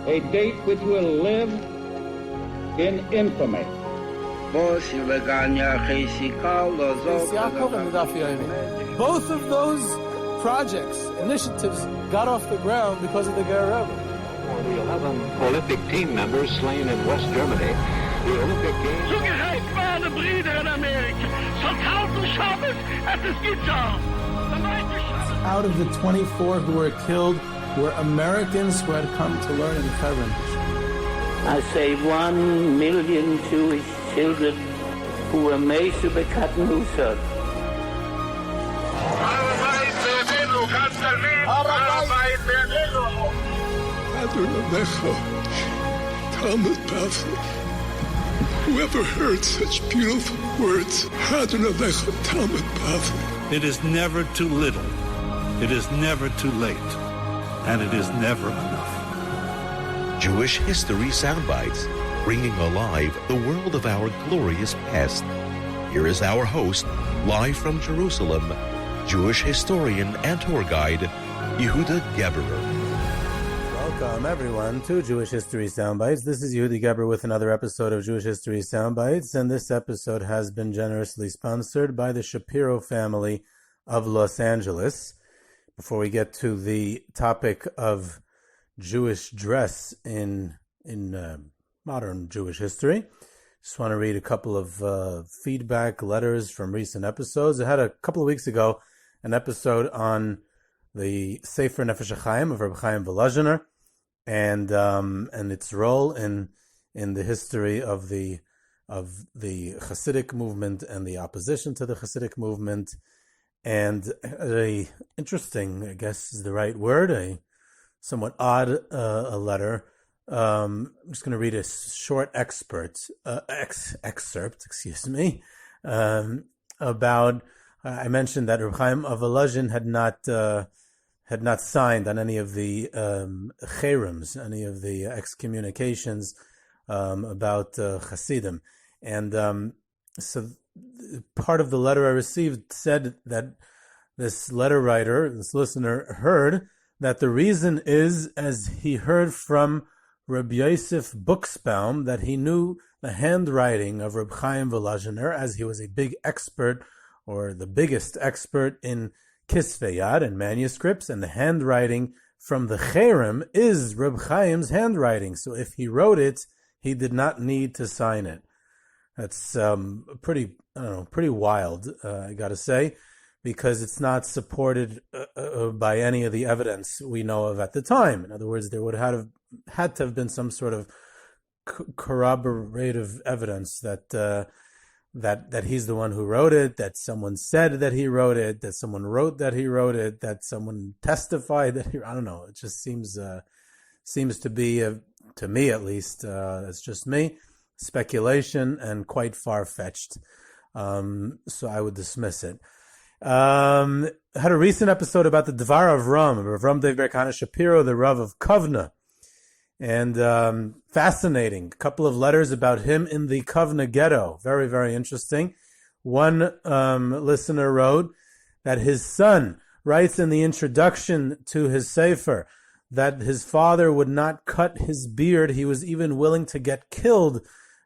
A date which will live in infamy. Both of those projects, initiatives, got off the ground because of the Ger Rebbe. For the 11 Olympic team members slain in West Germany, the Olympic Games... Zugereicht waren Brüder in Amerika. Schon 1000 Shabbos, es ist getan. Out of the 24 who were killed were Americans who had come to learn in Hebron. I say 1 million Jewish children who were made to be cut loose. Whoever heard such beautiful words? It is never too little. It is never too late. And it is never enough. Jewish History Soundbites, bringing alive the world of our glorious past. Here is our host, live from Jerusalem, Jewish historian and tour guide, Yehuda Geberer. Welcome, everyone, to Jewish History Soundbites. This is Yehuda Geberer with another episode of Jewish History Soundbites, and this episode has been generously sponsored by the Shapiro family of Los Angeles. Before we get to the topic of Jewish dress in modern Jewish history, just want to read a couple of feedback letters from recent episodes. I had a couple of weeks ago an episode on the Sefer Nefesh HaChaim of Reb Chaim Volozhiner and its role in the history of the Chassidic movement and the opposition to the Chassidic movement. And a interesting, I guess is the right word, a somewhat odd a letter. I'm just going to read a short excerpt, about. I mentioned that Reb Chaim of Volozhin had not signed on any of the cherems, any of the excommunications about Hasidim, and so part of the letter I received said that this letter writer, this listener, heard that the reason is, as he heard from Reb Yosef Buxbaum, that he knew the handwriting of Reb Chaim Volozhiner, as he was a big expert, or the biggest expert in Kisvei Yad and manuscripts, and the handwriting from the Cherem is Reb Chaim's handwriting. So if he wrote it, he did not need to sign it. That's pretty wild, I got to say, because it's not supported by any of the evidence we know of at the time. In other words, there would have had to have been some sort of corroborative evidence that he's the one who wrote it, that someone said that he wrote it, that someone wrote that he wrote it, that someone testified that I don't know. It just seems to be, to me at least, it's just me, speculation and quite far-fetched. So I would dismiss it. Had a recent episode about the Dvar of Ram Dov Ber Kahana Shapiro, the Rav of Kovna. And fascinating. A couple of letters about him in the Kovna ghetto. Very, very interesting. One listener wrote that his son writes in the introduction to his Sefer that his father would not cut his beard. He was even willing to get killed,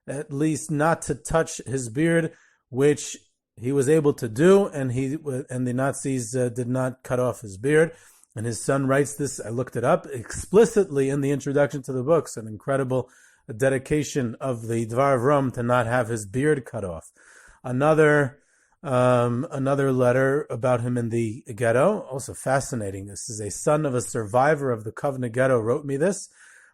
at least not to touch his beard, which he was able to do, and the Nazis did not cut off his beard. And his son writes this, I looked it up, explicitly in the introduction to the books, an incredible dedication of the Dvar of Ram to not have his beard cut off. Another letter about him in the ghetto, also fascinating. This is a son of a survivor of the Kovna ghetto, wrote me this.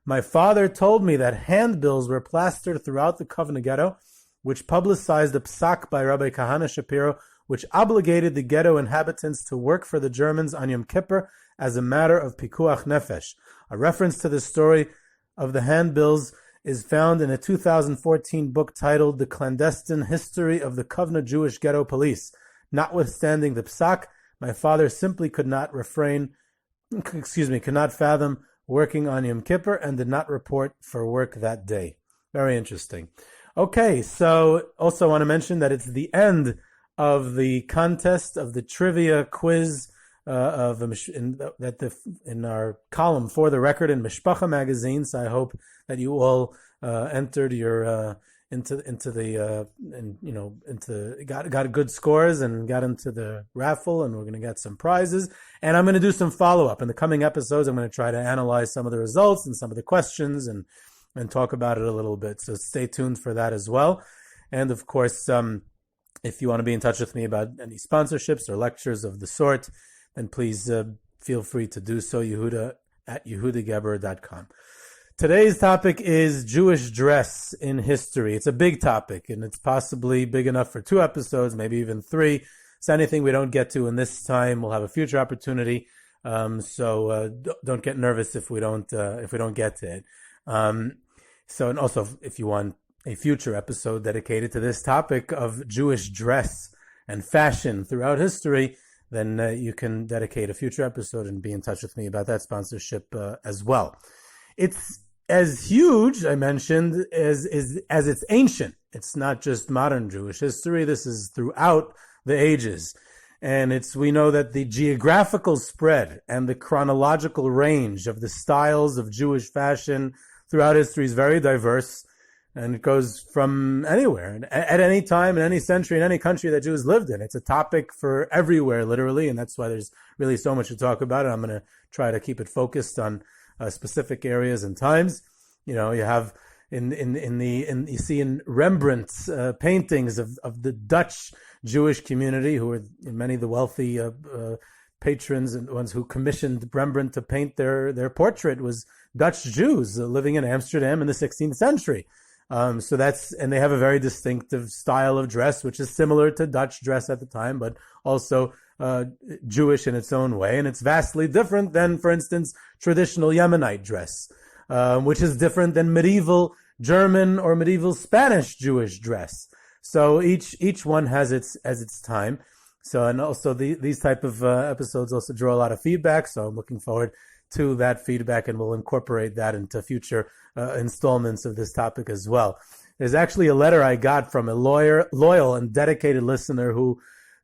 My father told me that handbills were plastered throughout the Kovna ghetto, which publicized a psak by Rabbi Kahana Shapiro, which obligated the ghetto inhabitants to work for the Germans on Yom Kippur as a matter of pikuach nefesh. A reference to the story of the handbills is found in a 2014 book titled The Clandestine History of the Kovna Jewish Ghetto Police. Notwithstanding the psak, my father simply could not fathom working on Yom Kippur and did not report for work that day. Very interesting. Okay, so also want to mention that it's the end of the contest of the trivia quiz in our column For the Record in Mishpacha magazine. So I hope that you all entered your got good scores and got into the raffle, and we're going to get some prizes. And I'm going to do some follow-up in the coming episodes. I'm going to try to analyze some of the results and some of the questions and talk about it a little bit. So stay tuned for that as well. And of course, if you want to be in touch with me about any sponsorships or lectures of the sort, then please feel free to do so, yehuda@yehudageber.com. Today's topic is Jewish dress in history. It's a big topic, and it's possibly big enough for 2 episodes, maybe even 3. So anything we don't get to in this time, we'll have a future opportunity. So don't get nervous if we don't get to it. And also, if you want a future episode dedicated to this topic of Jewish dress and fashion throughout history, then you can dedicate a future episode and be in touch with me about that sponsorship as well. It's as huge, I mentioned, as it's ancient. It's not just modern Jewish history. This is throughout the ages. And we know that the geographical spread and the chronological range of the styles of Jewish fashion throughout history is very diverse. And it goes from anywhere, at any time, in any century, in any country that Jews lived in. It's a topic for everywhere, literally, and that's why there's really so much to talk about. And I'm going to try to keep it focused on specific areas and times. You have you see in Rembrandt's paintings of the Dutch Jewish community, who are many of the wealthy patrons and ones who commissioned Rembrandt to paint their portrait was Dutch Jews living in Amsterdam in the 16th century. And they have a very distinctive style of dress, which is similar to Dutch dress at the time, but also Jewish in its own way. And it's vastly different than, for instance, traditional Yemenite dress, which is different than medieval German or medieval Spanish Jewish dress. So each one has its time. So, and also these type of episodes also draw a lot of feedback. So I'm looking forward to that feedback, and we'll incorporate that into future installments of this topic as well. There's actually a letter I got from a loyal and dedicated listener who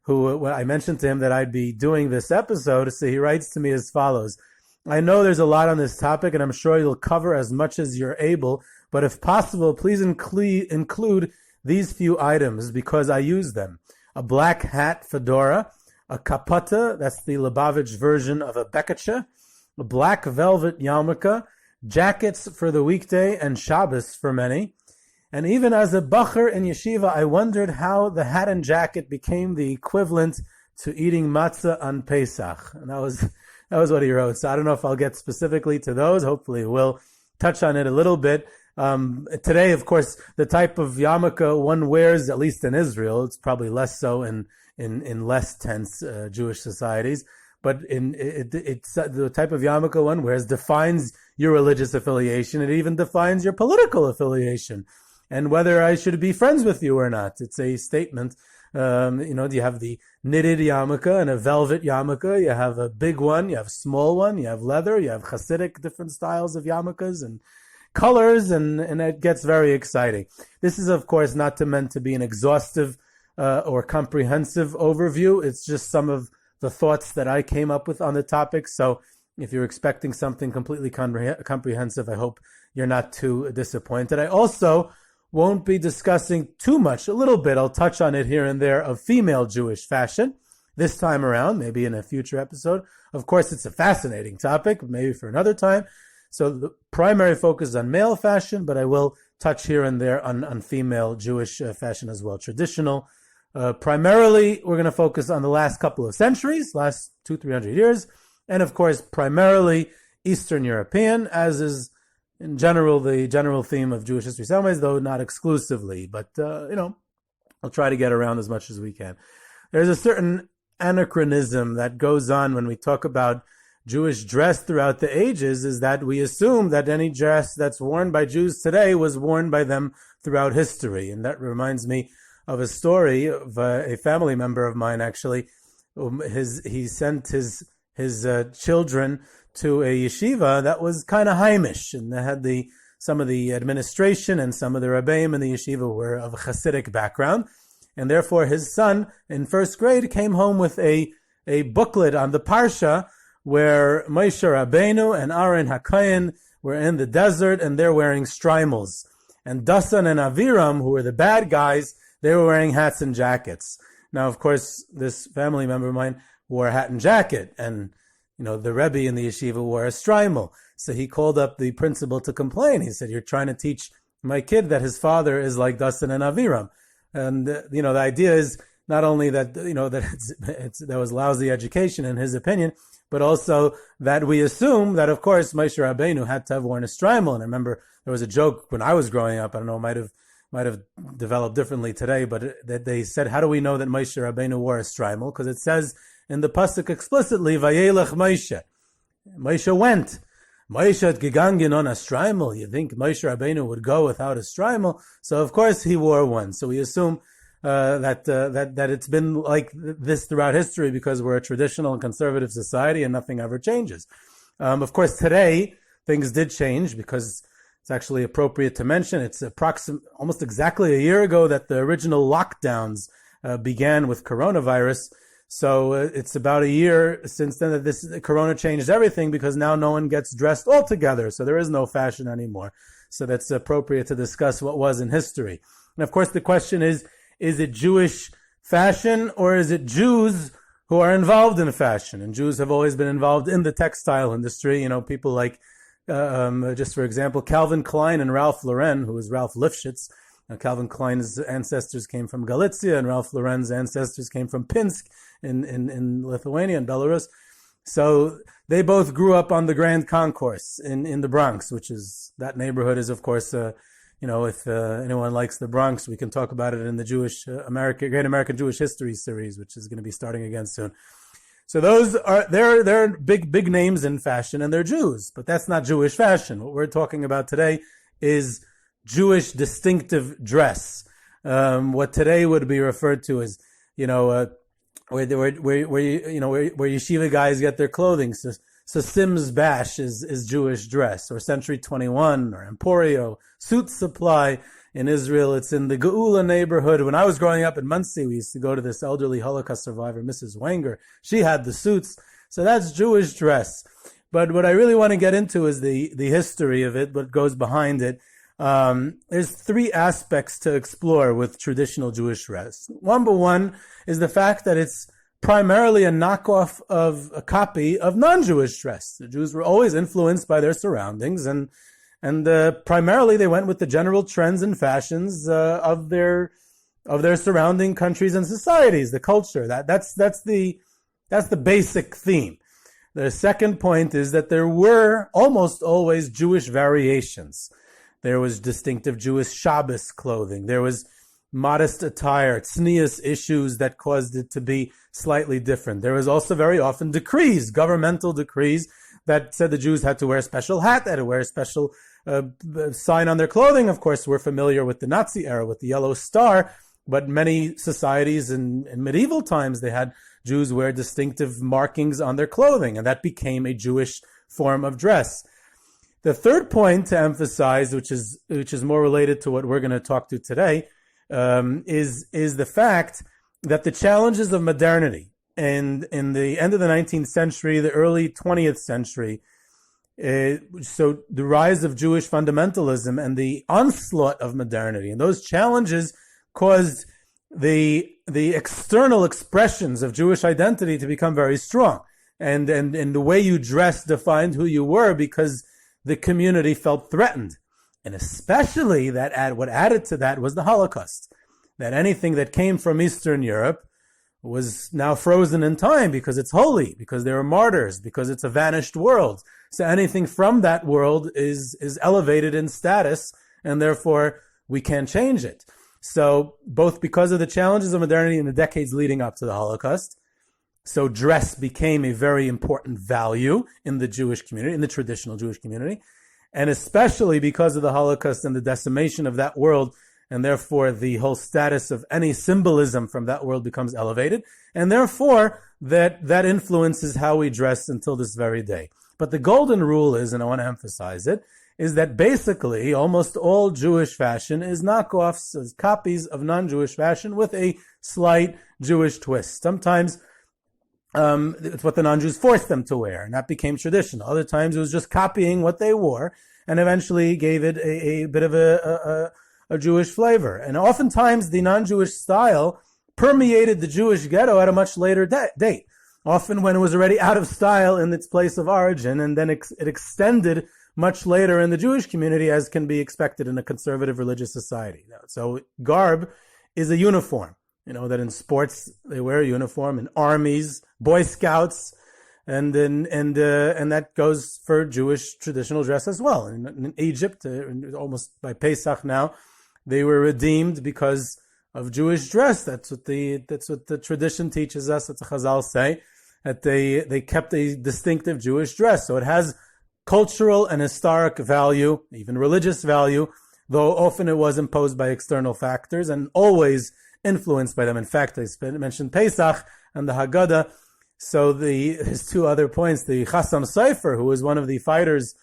when I mentioned to him that I'd be doing this episode, so he writes to me as follows: I know there's a lot on this topic, and I'm sure you'll cover as much as you're able, but if possible, please include these few items because I use them. A black hat fedora, a kapota, that's the Lubavitch version of a Bekeshas, a black velvet yarmulke, jackets for the weekday and Shabbos for many. And even as a bacher in yeshiva, I wondered how the hat and jacket became the equivalent to eating matzah on Pesach. And that was what he wrote. So I don't know if I'll get specifically to those. Hopefully we'll touch on it a little bit. Today, of course, the type of yarmulke one wears, at least in Israel, it's probably less so in less tense Jewish societies. But it's the type of yarmulke one wears defines your religious affiliation. It even defines your political affiliation and whether I should be friends with you or not. It's a statement. You have the knitted yarmulke and a velvet yarmulke. You have a big one, you have a small one, you have leather, you have Chassidic, different styles of yarmulkes and colors, and it gets very exciting. This is, of course, not meant to be an exhaustive or comprehensive overview. It's just some of the thoughts that I came up with on the topic. So if you're expecting something completely comprehensive, I hope you're not too disappointed. I also won't be discussing too much, a little bit, I'll touch on it here and there, of female Jewish fashion this time around, maybe in a future episode. Of course, it's a fascinating topic, maybe for another time. So the primary focus is on male fashion, but I will touch here and there on female Jewish fashion as well, traditional. Primarily, we're going to focus on the last couple of centuries, last 200-300 years, and of course, primarily Eastern European, as is in general the general theme of Jewish history, some ways, though not exclusively. But I'll try to get around as much as we can. There's a certain anachronism that goes on when we talk about Jewish dress throughout the ages, is that we assume that any dress that's worn by Jews today was worn by them throughout history. And that reminds me of a story of a family member of mine, actually. He sent his children to a yeshiva that was kind of Haimish, and they had some of the administration and some of the rabbeim in the yeshiva were of a Chassidic background, and therefore his son in first grade came home with a a booklet on the Parsha where Moshe Rabbeinu and Aaron HaKohen were in the desert and they're wearing shtreimels. And Dasan and Aviram, who were the bad guys, they were wearing hats and jackets. Now, of course, this family member of mine wore a hat and jacket, and the Rebbe in the yeshiva wore a shtreimel. So he called up the principal to complain. He said, "You're trying to teach my kid that his father is like Dasan and Aviram." And the idea is not only that that was lousy education in his opinion, but also that we assume that, of course, Moshe Rabbeinu had to have worn a shtreimel. And I remember there was a joke when I was growing up. I don't know, might have developed differently today, but that they said, "How do we know that Moshe Rabbeinu wore a shtreimel?" Because it says in the pasuk explicitly, "Vayelech Moshe." Moshe went. Moshe had gegangen on a shtreimel. You think Moshe Rabbeinu would go without a shtreimel? So of course he wore one. So we assume that it's been like this throughout history because we're a traditional and conservative society and nothing ever changes. Of course, today things did change because it's actually appropriate to mention it's almost exactly a year ago that the original lockdowns began with coronavirus. So it's about a year since then that this corona changed everything because now no one gets dressed all together. So there is no fashion anymore. So that's appropriate to discuss what was in history. And of course, the question is it Jewish fashion or is it Jews who are involved in fashion? And Jews have always been involved in the textile industry. People like, just for example, Calvin Klein and Ralph Lauren, who is Ralph Lifshitz. Calvin Klein's ancestors came from Galicia, and Ralph Lauren's ancestors came from Pinsk in Lithuania and Belarus. So they both grew up on the Grand Concourse in the Bronx, that neighborhood is, of course, if anyone likes the Bronx, we can talk about it in the Great American Jewish History series, which is going to be starting again soon. So they're big names in fashion, and they're Jews, but that's not Jewish fashion. What we're talking about today is Jewish distinctive dress. What today would be referred to as, where yeshiva guys get their clothing. So Sim's Bash is Jewish dress, or Century 21, or Emporio, Suit Supply in Israel. It's in the Geula neighborhood. When I was growing up in Muncie, we used to go to this elderly Holocaust survivor, Mrs. Wenger. She had the suits. So that's Jewish dress. But what I really want to get into is the history of it, what goes behind it. There's three aspects to explore with traditional Jewish dress. Number one is the fact that it's primarily a knockoff of a copy of non-Jewish dress. The Jews were always influenced by their surroundings, and primarily they went with the general trends and fashions of their surrounding countries and societies, the culture. That's the basic theme. The second point is that there were almost always Jewish variations. There was distinctive Jewish Shabbos clothing. There was modest attire, tznius issues that caused it to be slightly different. There was also very often decrees, governmental decrees that said the Jews had to wear a special hat, they had to wear a special sign on their clothing. Of course, we're familiar with the Nazi era, with the yellow star, but many societies in medieval times, they had Jews wear distinctive markings on their clothing, and that became a Jewish form of dress. The third point to emphasize, which is more related to what we're going to talk to today, is the fact that the challenges of modernity and in the end of the 19th century, the early 20th century, so the rise of Jewish fundamentalism and the onslaught of modernity, and those challenges caused the external expressions of Jewish identity to become very strong, and the way you dressed defined who you were because the community felt threatened. And especially what added to that was the Holocaust. That anything that came from Eastern Europe was now frozen in time because it's holy, because they were martyrs, because it's a vanished world. So anything from that world is elevated in status, and therefore we can't change it. So both because of the challenges of modernity in the decades leading up to the Holocaust, so dress became a very important value in the Jewish community, in the traditional Jewish community, and especially because of the Holocaust and the decimation of that world, and therefore the whole status of any symbolism from that world becomes elevated, and therefore that influences how we dress until this very day. But the golden rule is, and I want to emphasize it, is that basically almost all Jewish fashion is knockoffs, is copies of non-Jewish fashion with a slight Jewish twist. Sometimes it's what the non-Jews forced them to wear, and that became traditional. Other times it was just copying what they wore, and eventually gave it a bit of a Jewish flavor. And oftentimes the non-Jewish style permeated the Jewish ghetto at a much later date, often when it was already out of style in its place of origin, and then it extended much later in the Jewish community, as can be expected in a conservative religious society. So garb is a uniform. You know, that in sports they wear a uniform, in armies, Boy Scouts, and that goes for Jewish traditional dress as well. In Egypt, almost by Pesach now, they were redeemed because of Jewish dress. That's what the tradition teaches us. That's what Chazal say, that they kept a distinctive Jewish dress. So it has cultural and historic value, even religious value, though often it was imposed by external factors and always influenced by them. In fact, I mentioned Pesach and the Haggadah. So there's two other points. The Chassam Sofer, who was one of the fighters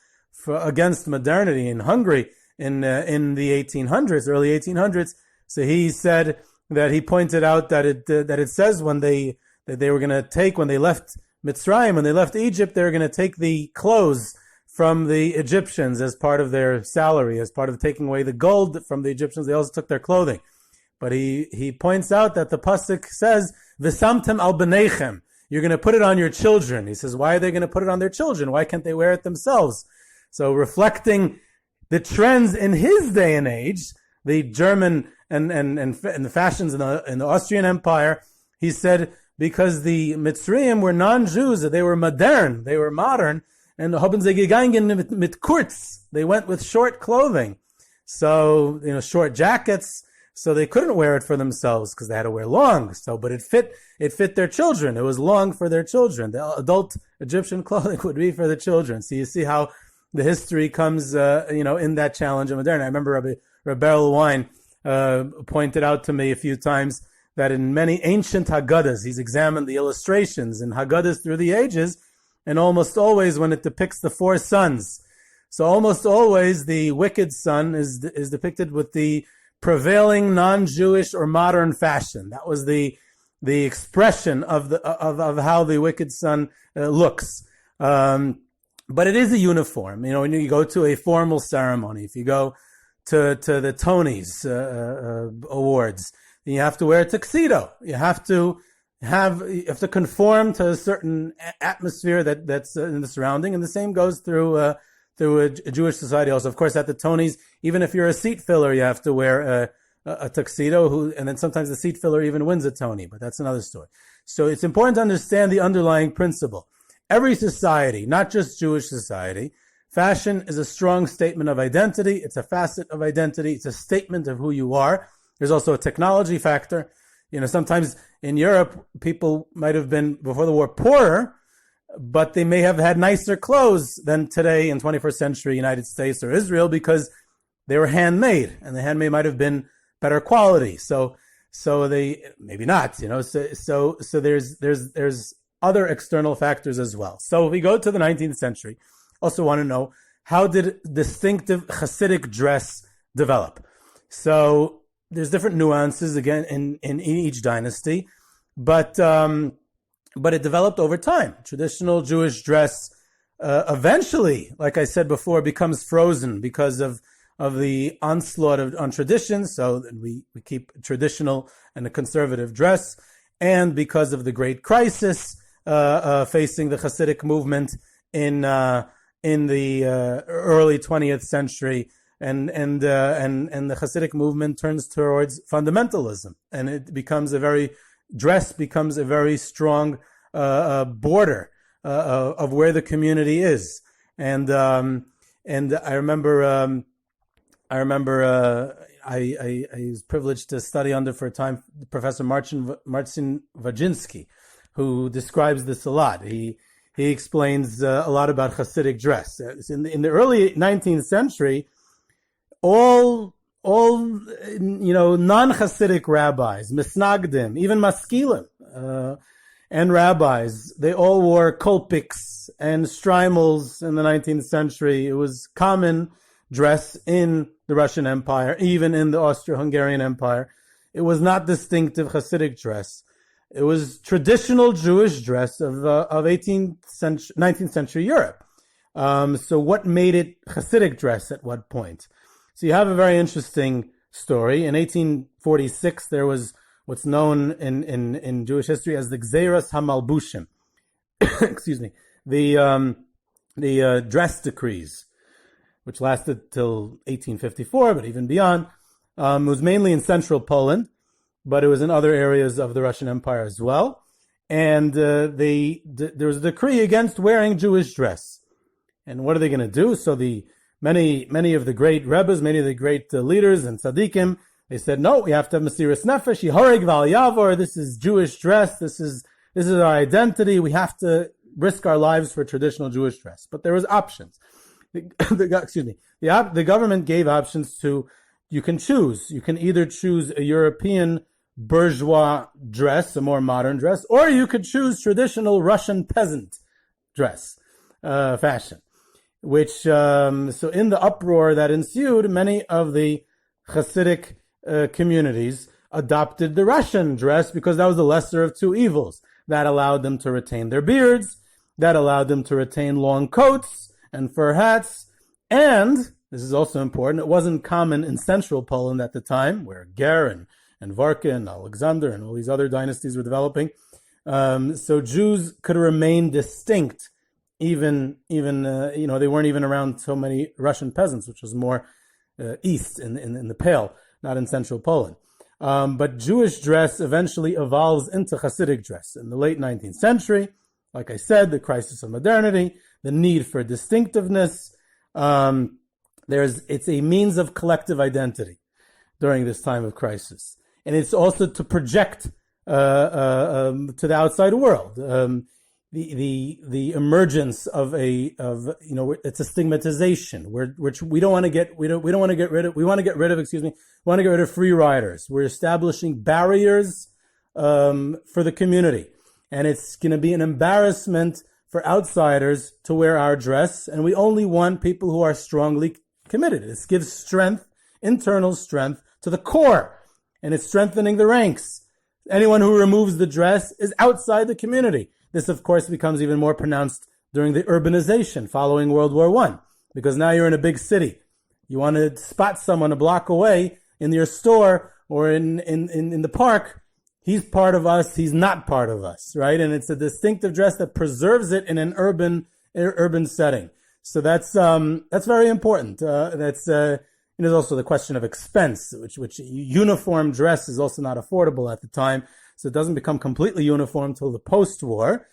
against modernity in Hungary in the 1800s, early 1800s. So he said that he pointed out that it says when they were going to take, when they left Mitzrayim, when they left Egypt, they were going to take the clothes from the Egyptians as part of their salary, as part of taking away the gold from the Egyptians. They also took their clothing. But he points out that the pasuk says, "V'samtem al b'neichem." You're going to put it on your children. He says, why are they going to put it on their children? Why can't they wear it themselves? So reflecting the trends in his day and age, the German and the fashions in the Austrian Empire, he said, because the Mitzrayim were non-Jews, they were modern, and haben sie gegangen mit kurz. They went with short clothing. So, short jackets. So they couldn't wear it for themselves because they had to wear long. But it fit their children. It was long for their children. The adult Egyptian clothing would be for the children. So you see how the history comes, in that challenge of modernity. I remember Rabbi Wine pointed out to me a few times that in many ancient Haggadahs, he's examined the illustrations in Haggadahs through the ages, and almost always when it depicts the four sons. So almost always the wicked son is depicted with the prevailing non-Jewish or modern fashion. That was the expression of how the wicked son looks. But it is a uniform. When you go to a formal ceremony, if you go to the Tonys awards, you have to wear a tuxedo. You have to conform to a certain atmosphere that's in the surrounding, and the same goes through a Jewish society also. Of course, at the Tonys, even if you're a seat filler, you have to wear a tuxedo, and then sometimes the seat filler even wins a Tony, but that's another story. So it's important to understand the underlying principle. Every society, not just Jewish society, fashion is a strong statement of identity. It's a facet of identity. It's a statement of who you are. There's also a technology factor. Sometimes in Europe, people might have been, before the war, poorer, but they may have had nicer clothes than today in 21st century United States or Israel because they were handmade, and the handmade might have been better quality. So they, maybe not, so there's other external factors as well. So if we go to the 19th century, also want to know, how did distinctive Chassidic dress develop? So there's different nuances again in each dynasty, but it developed over time. Traditional Jewish dress eventually, like I said before, becomes frozen because of the onslaught on traditions. So we keep traditional and a conservative dress, and because of the great crisis facing the Chassidic movement in the early 20th century, and the Chassidic movement turns towards fundamentalism, and dress becomes a very strong border of where the community is. And I remember I was privileged to study under for a time Professor Marcin Wajinski, who describes this a lot. He explains a lot about Chassidic dress. In the early 19th century, all non-Chassidic rabbis, misnagdim, even maskilim, and rabbis, they all wore kolpiks and shtreimels in the 19th century. It was common dress in the Russian Empire, even in the Austro-Hungarian Empire. It was not distinctive Chassidic dress. It was traditional Jewish dress of 19th century Europe. So what made it Chassidic dress at what point? So you have a very interesting story. In 1846, there was what's known in Jewish history as the Gzeiras HaMalbushim. Excuse me. The dress decrees, which lasted till 1854, but even beyond. It was mainly in central Poland, but it was in other areas of the Russian Empire as well. And there was a decree against wearing Jewish dress. And what are they going to do? So many of the great rabbis, many of the great leaders and tzaddikim, they said, no, we have to have Mesiras Nefesh, Yihareg Val Yavor, this is Jewish dress, this is our identity, we have to risk our lives for traditional Jewish dress. But there was options. The government gave options to, you can choose. You can either choose a European bourgeois dress, a more modern dress, or you could choose traditional Russian peasant dress, fashion. Which, so in the uproar that ensued, many of the Chassidic communities adopted the Russian dress because that was the lesser of two evils. That allowed them to retain their beards, that allowed them to retain long coats and fur hats, and, this is also important, it wasn't common in central Poland at the time, where Ger and Varka and Alexander and all these other dynasties were developing. So Jews could remain distinct, even they weren't even around so many Russian peasants, which was more east in the Pale, not in central Poland. But Jewish dress eventually evolves into Chassidic dress. In the late 19th century, like I said, the crisis of modernity, the need for distinctiveness, it's a means of collective identity during this time of crisis. And it's also to project to the outside world. The emergence of it's a stigmatization which we want to get rid of free riders. We're establishing barriers for the community, and it's going to be an embarrassment for outsiders to wear our dress, and we only want people who are strongly committed. This gives strength, internal strength to the core, and it's strengthening the ranks. Anyone who removes the dress is outside the community. This, of course, becomes even more pronounced during the urbanization following World War I, because now you're in a big city. You want to spot someone a block away in your store or in the park. He's part of us. He's not part of us, right? And it's a distinctive dress that preserves it in an urban setting. So that's very important. There's also the question of expense, which uniform dress is also not affordable at the time. So it doesn't become completely uniform till the post-war.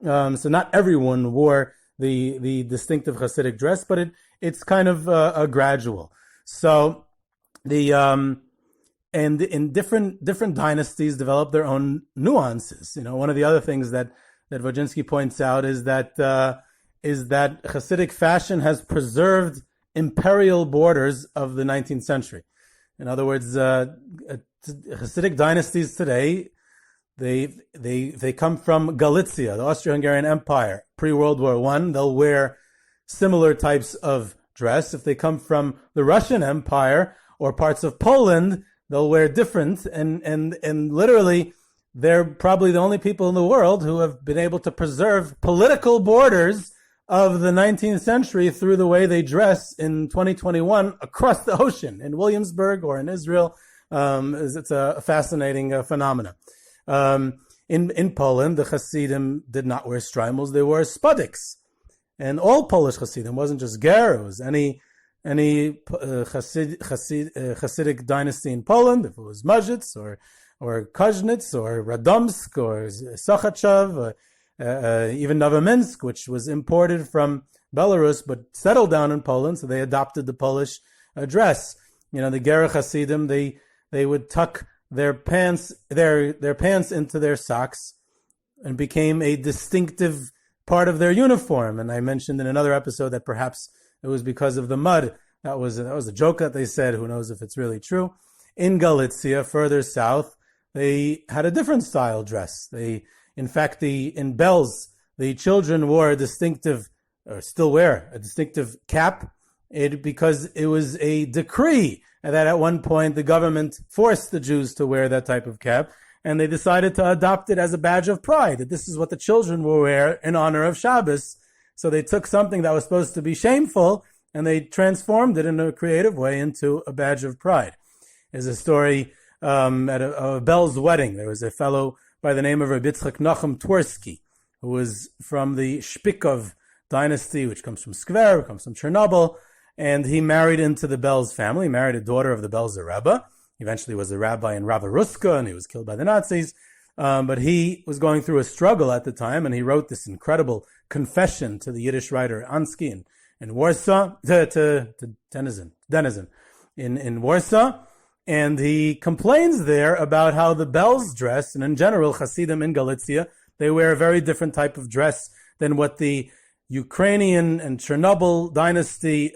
So not everyone wore the distinctive Hasidic dress, but it's kind of a gradual. So and in different dynasties develop their own nuances. One of the other things that Wojcinski points out is that Hasidic fashion has preserved imperial borders of the 19th century. In other words, Hasidic dynasties today, they come from Galicia, the Austro-Hungarian Empire, pre-World War I. They'll wear similar types of dress. If they come from the Russian Empire or parts of Poland, they'll wear different. And literally, they're probably the only people in the world who have been able to preserve political borders of the 19th century through the way they dress in 2021 across the ocean in Williamsburg or in Israel. It's a fascinating phenomenon. In Poland, the Hasidim did not wear shtreimels; they wore spadiks, and all Polish Hasidim wasn't just Ger; it was any Hasidic dynasty in Poland. If it was Mazhitz or Koznitz or Radomsk or Sochachev, even Novominsk, which was imported from Belarus but settled down in Poland, so they adopted the Polish dress. The Ger Hasidim, they would tuck their pants into their socks and became a distinctive part of their uniform. And I mentioned in another episode that perhaps it was because of the mud. That was a joke that they said. Who knows if it's really true? In Galicia, further south, they had a different style dress. In Belz, the children wore a distinctive, or still wear a distinctive cap, because it was a decree that at one point the government forced the Jews to wear that type of cap. and they decided to adopt it as a badge of pride, that this is what the children will wear in honor of Shabbos. So they took something that was supposed to be shameful, and they transformed it in a creative way into a badge of pride. There's a story at a Bell's wedding. There was a fellow by the name of Rabbi Yitzchak Nachum Twersky, who was from the Shpikov dynasty, which comes from Skver, comes from Chernobyl, and he married into the Bell's family. He married a daughter of the Bell's Rebbe. He eventually was a rabbi in Ravaruska, and he was killed by the Nazis. But he was going through a struggle at the time, and he wrote this incredible confession to the Yiddish writer Ansky in Warsaw, to Denizen in Warsaw. And he complains there about how the Bells dress, and in general, Hasidim in Galicia, they wear a very different type of dress than what the Ukrainian and Chernobyl dynasty,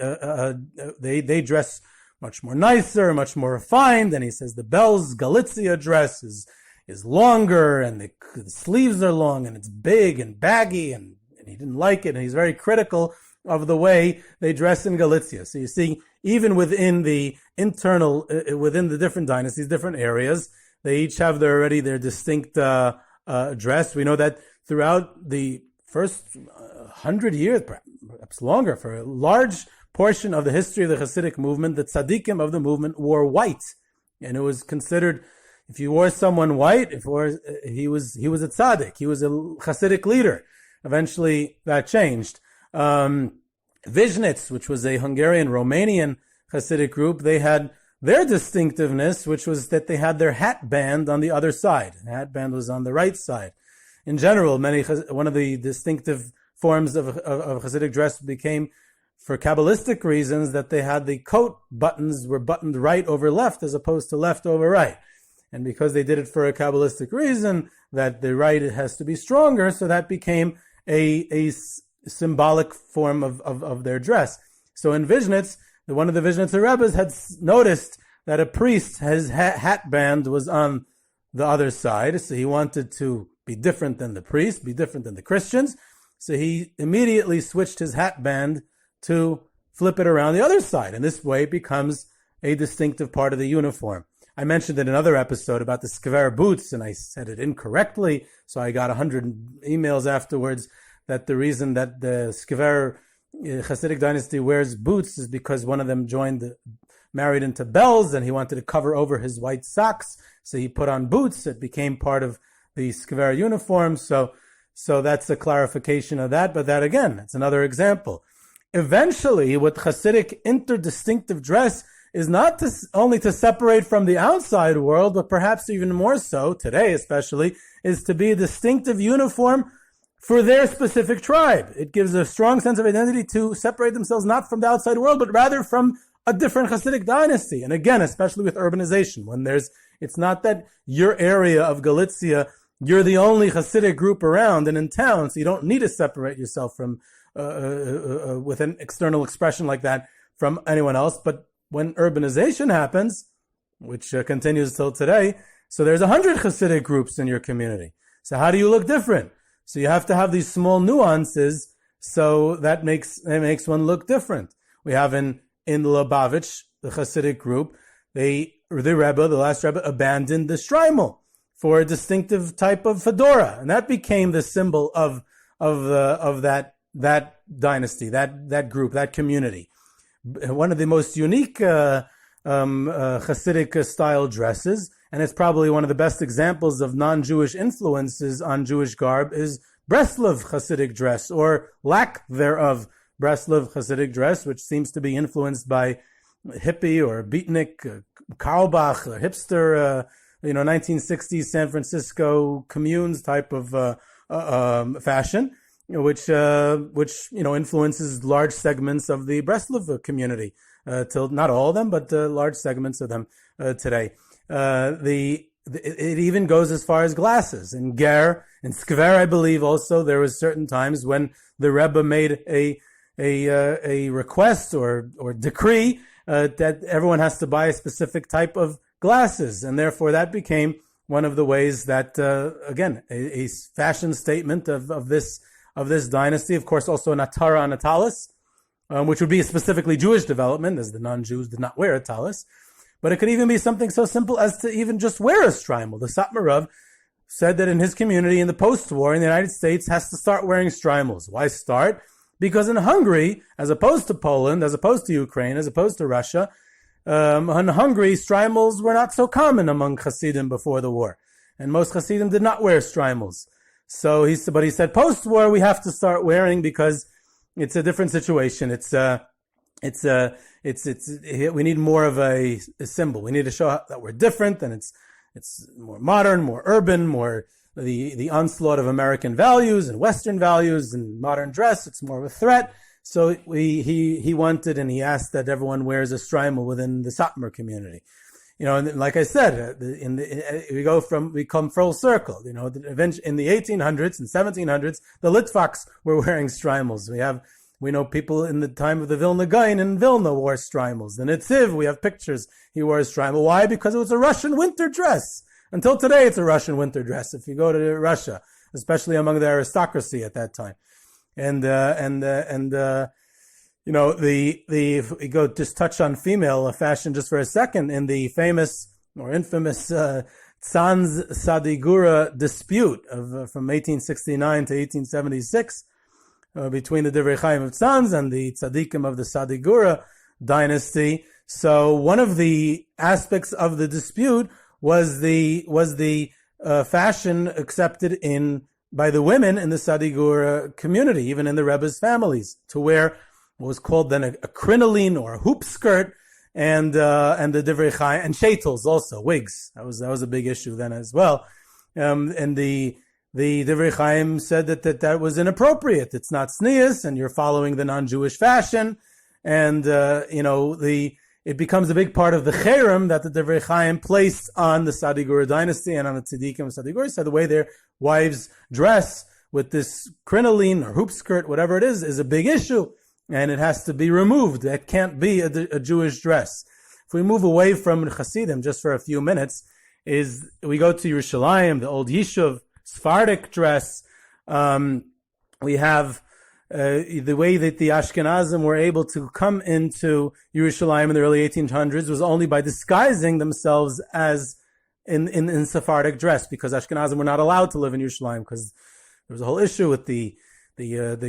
they dress much more nicer, much more refined. And he says the Bells Galicia dress is longer, and the sleeves are long, and it's big and baggy, and he didn't like it, and he's very critical of the way they dress in Galicia. So you see, even within the internal, within the different dynasties, different areas, they each have their distinct dress. We know that throughout the first 100 years, perhaps longer, for a large portion of the history of the Chassidic movement, the tzaddikim of the movement wore white, and it was considered, if you wore someone white, he was a tzaddik, he was a Chassidic leader. Eventually, that changed. Vizhnitz, which was a Hungarian-Romanian Chassidic group, they had their distinctiveness, which was that they had their hat band on the other side. The hat band was on the right side. In general, one of the distinctive forms of Chassidic dress became, for Kabbalistic reasons, that they had the coat buttons were buttoned right over left as opposed to left over right. And because they did it for a Kabbalistic reason, that the right has to be stronger, so that became a symbolic form of their dress. So in Vizhnitz, one of the Vizhnitzer Rebbes had noticed that a priest, his hat band was on the other side, so he wanted to be different than the priest, be different than the Christians. So he immediately switched his hat band to flip it around the other side. And this way it becomes a distinctive part of the uniform. I mentioned in another episode about the skver boots, and I said it incorrectly, so I got 100 emails afterwards that the reason that the skver Chassidic dynasty wears boots is because one of them married into Bells, and he wanted to cover over his white socks, so he put on boots. It became part of the skver uniform. So that's a clarification of that. But that, again, it's another example. Eventually, what Chassidic interdistinctive dress is not only to separate from the outside world, but perhaps even more so, today especially, is to be a distinctive uniform for their specific tribe. It gives a strong sense of identity to separate themselves not from the outside world, but rather from a different Chassidic dynasty. And again, especially with urbanization, when it's not that your area of Galicia, you're the only Chassidic group around and in town, so you don't need to separate yourself from with an external expression like that from anyone else. But when urbanization happens, which continues till today, so there's 100 Chassidic groups in your community. So how do you look different? So you have to have these small nuances, so that makes one look different. We have in Lubavitch, the Chassidic group, the last Rebbe, abandoned the shtreimel for a distinctive type of fedora, and that became the symbol of that dynasty, that group, that community. One of the most unique Chassidic style dresses, and it's probably one of the best examples of non-Jewish influences on Jewish garb, is Breslov Chassidic dress, or lack thereof Breslov Chassidic dress, which seems to be influenced by hippie or beatnik, Karlbach, hipster, 1960s San Francisco communes type of fashion, which influences large segments of the Breslov community, till not all of them, but large segments of them today. It even goes as far as glasses. In Ger, in Skver, I believe also, there was certain times when the Rebbe made a request or decree that everyone has to buy a specific type of glasses, and therefore that became one of the ways that, again, a fashion statement of this dynasty. Of course, also an atara and a talis, which would be a specifically Jewish development, as the non-Jews did not wear a talis. but it could even be something so simple as to even just wear a shtreimel. The Satmar Rav said that in his community in the post-war in the United States has to start wearing shtreimels. Why start? Because in Hungary, as opposed to Poland, as opposed to Ukraine, as opposed to Russia, in Hungary, shtreimels were not so common among Chassidim before the war. And most Chassidim did not wear shtreimels. So he said, post-war, we have to start wearing because it's a different situation. We need more of a symbol. We need to show that we're different, and it's more modern, more urban, more the onslaught of American values and Western values and modern dress. It's more of a threat. So he wanted and he asked that everyone wears a shtreimel within the Satmar community. And like I said, we come full circle. In the 1800s and 1700s, the Litvaks were wearing shtreimels. We know people in the time of the Vilna Gaon in Vilna wore shtreimels. In Netziv, we have pictures. He wore a shtreimel. Why? Because it was a Russian winter dress. Until today, it's a Russian winter dress. If you go to Russia, especially among the aristocracy at that time, if we go just touch on female fashion just for a second, in the famous or infamous Tzanz Sadigura dispute from 1869 to 1876 between the Divrei Chaim of Tzanz and the Tzadikim of the Sadigura dynasty. So one of the aspects of the dispute was the fashion accepted by the women in the Sadigura community, even in the Rebbe's families, to wear what was called then a crinoline or a hoop skirt, and the Divrei Chaim, and shetels also, wigs. That was a big issue then as well. And the Divrei Chaim said that was inappropriate. It's not tznius, and you're following the non-Jewish fashion, and it becomes a big part of the cherem that the Divrei Chaim placed on the Sadigura dynasty and on the tzaddikim of Sadigura. So the way their wives dress with this crinoline or hoop skirt, whatever it is a big issue, and it has to be removed. That can't be a Jewish dress. If we move away from Chassidim just for a few minutes, we go to Yerushalayim, the old Yishuv, Sephardic dress. We have the way that the Ashkenazim were able to come into Yerushalayim in the early 1800s was only by disguising themselves as in Sephardic dress, because Ashkenazim were not allowed to live in Yerushalayim, because there was a whole issue with the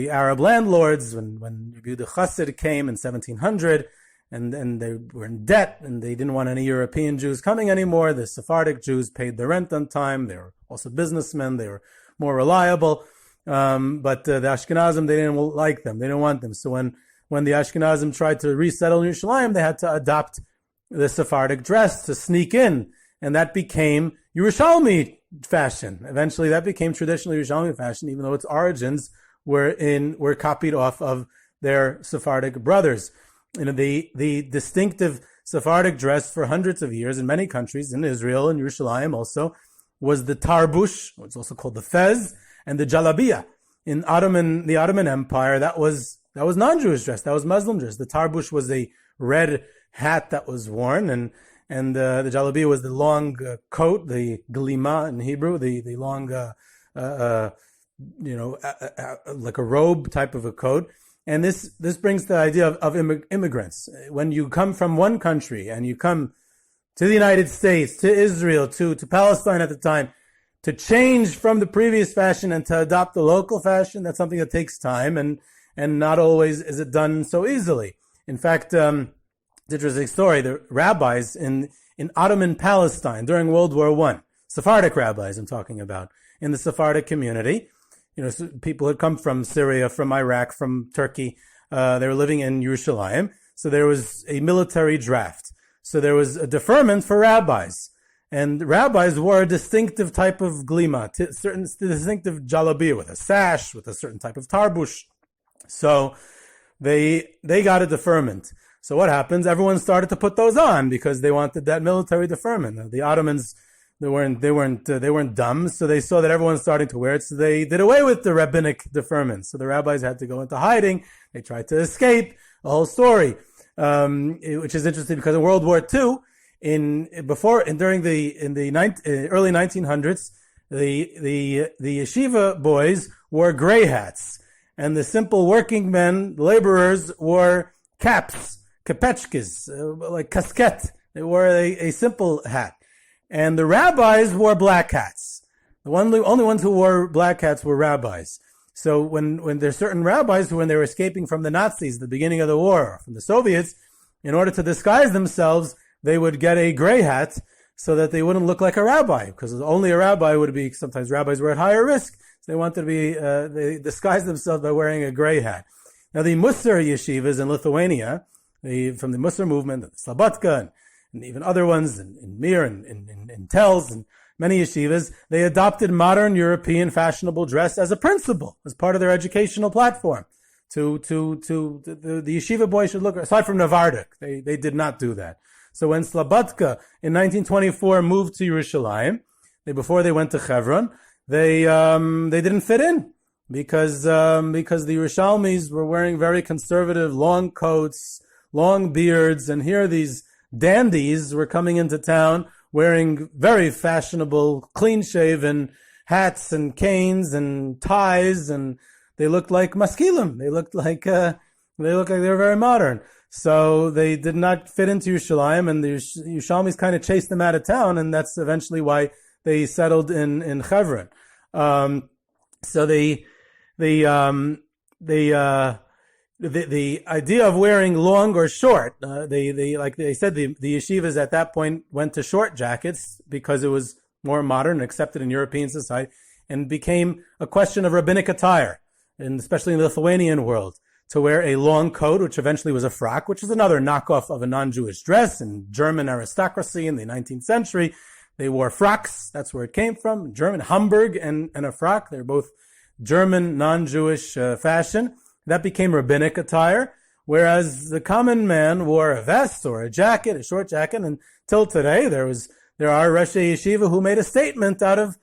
Arab landlords when the Chassid came in 1700, and they were in debt, and they didn't want any European Jews coming anymore. The Sephardic Jews paid their rent on time. They were also businessmen. They were more reliable. But the Ashkenazim, they didn't like them. They didn't want them. So when the Ashkenazim tried to resettle in Yerushalayim, they had to adopt the Sephardic dress to sneak in. And that became Yerushalmi fashion. Eventually that became traditional Yerushalmi fashion, even though its origins were copied off of their Sephardic brothers. The distinctive Sephardic dress for hundreds of years in many countries, in Israel and Yerushalayim also, was the tarbush, it's also called the fez, and the jalabiya. In the Ottoman Empire, that was non-Jewish dress, that was Muslim dress. The tarbush was a red hat that was worn, and the jalabiya was the long coat, the glima in Hebrew, the long, like a robe type of a coat. And this brings the idea of immigrants. When you come from one country and you come to the United States, to Israel, to Palestine at the time, to change from the previous fashion and to adopt the local fashion, that's something that takes time, and not always is it done so easily. In fact, it's an interesting story. The rabbis in Ottoman Palestine during World War I, Sephardic rabbis I'm talking about, in the Sephardic community, people had come from Syria, from Iraq, from Turkey. They were living in Yerushalayim. So there was a military draft. So there was a deferment for rabbis. And rabbis wore a distinctive type of glima, certain distinctive jalabiya with a sash, with a certain type of tarbush. So they got a deferment. So what happens? Everyone started to put those on because they wanted that military deferment. The Ottomans, they weren't dumb, so they saw that everyone was starting to wear it, so they did away with the rabbinic deferment. So the rabbis had to go into hiding. They tried to escape. The whole story, which is interesting because in World War II, during the early 1900s, the yeshiva boys wore gray hats, and the simple working men, laborers, wore caps, kapechkes, like casquette, They wore a simple hat. And the rabbis wore black hats. The only ones who wore black hats were rabbis. So when there's certain rabbis who, when they were escaping from the Nazis at the beginning of the war, from the Soviets, in order to disguise themselves, they would get a gray hat so that they wouldn't look like a rabbi, because only a rabbi would be, sometimes rabbis were at higher risk. So they wanted to be, they disguised themselves by wearing a gray hat. Now the Musar yeshivas in Lithuania, from the Musar movement, Slobodka, and even other ones in Mir and in Telz and many yeshivas, they adopted modern European fashionable dress as a principle, as part of their educational platform. The yeshiva boy should look, aside from Navardik, they did not do that. So when Slobodka in 1924 moved to Yerushalayim, before they went to Hebron, they didn't fit in because the Yerushalmis were wearing very conservative long coats, long beards, and here these dandies were coming into town wearing very fashionable, clean-shaven hats and canes and ties, and they looked like maskilim. They looked like they were very modern. So they did not fit into Yerushalayim, and the Yerushalmis kind of chased them out of town, and that's eventually why they settled in Hebron. So the idea of wearing long or short, like they said, the yeshivas at that point went to short jackets because it was more modern and accepted in European society, and became a question of rabbinic attire, and especially in the Lithuanian world, to wear a long coat, which eventually was a frock, which is another knockoff of a non-Jewish dress. In German aristocracy in the 19th century, they wore frocks. That's where it came from. German, Hamburg and a frock. They're both German, non-Jewish fashion. That became rabbinic attire, whereas the common man wore a vest or a jacket, a short jacket. And till today, there are Roshei Yeshiva who made a statement out of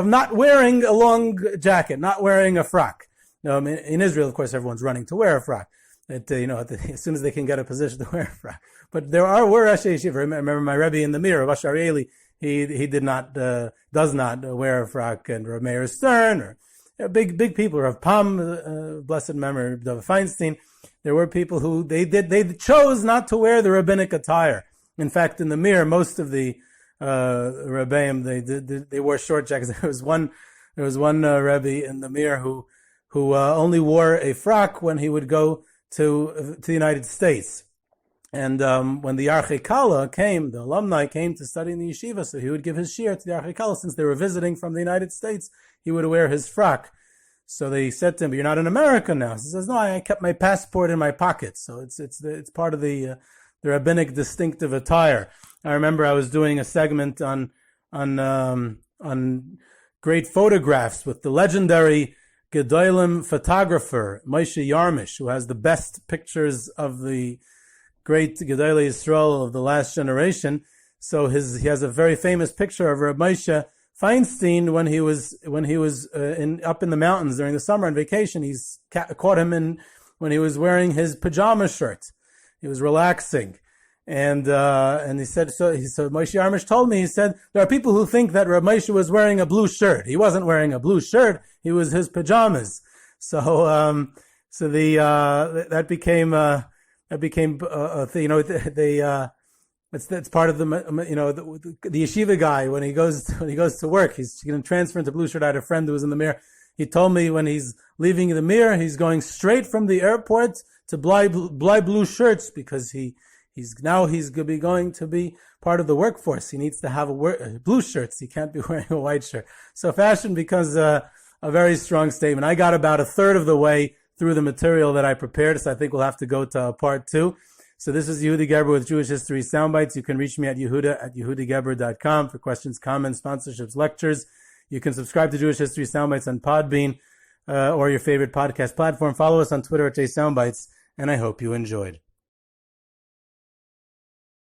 not wearing a long jacket, not wearing a frock. In Israel, of course, everyone's running to wear a frock. As soon as they can get a position to wear a frock. But were Roshei Yeshiva. I remember my Rebbe in the Mir, Rav Arieli, he does not wear a frock, and Rav Meir Stern, or big people, Rav Pam, blessed memory, Rav Feinstein. There were people who they chose not to wear the rabbinic attire. In fact, in the Mir, most of the Rebbeim, they wore short jackets. There was one Rebbe in the Mir who only wore a frock when he would go to the United States. And when the Archei Kala came, the alumni came to study in the yeshiva, so he would give his shiur to the Archei Kala. Since they were visiting from the United States, he would wear his frock. So they said to him, "But you're not in America now." He says, "No, I kept my passport in my pocket." So it's part of the rabbinic distinctive attire. I remember I was doing a segment on great photographs with the legendary Gedolim photographer Moshe Yarmish, who has the best pictures of the great Gedolei Yisrael of the last generation. So he has a very famous picture of Reb Moshe Feinstein when he was up in the mountains during the summer on vacation. He's caught him when he was wearing his pajama shirt. He was relaxing. And he said, Moshe Yarmish told me, he said, there are people who think that Reb Moshe was wearing a blue shirt. He wasn't wearing a blue shirt. He was his pajamas. So that became a thing. It's part of the yeshiva guy when he goes to work. He's going to transfer into blue shirt. I had a friend who was in the Mir. He told me when he's leaving the Mir, he's going straight from the airport to buy blue shirts because he's going to be part of the workforce. He needs to have blue shirts. He can't be wearing a white shirt. So fashion becomes a very strong statement. I got about a third of the way through the material that I prepared, so I think we'll have to go to part 2. So this is Yehudi Geber with Jewish History Soundbites. You can reach me at yehuda@yehudigeber.com for questions, comments, sponsorships, lectures. You can subscribe to Jewish History Soundbites on Podbean or your favorite podcast platform. Follow us on Twitter at JSoundbites, and I hope you enjoyed.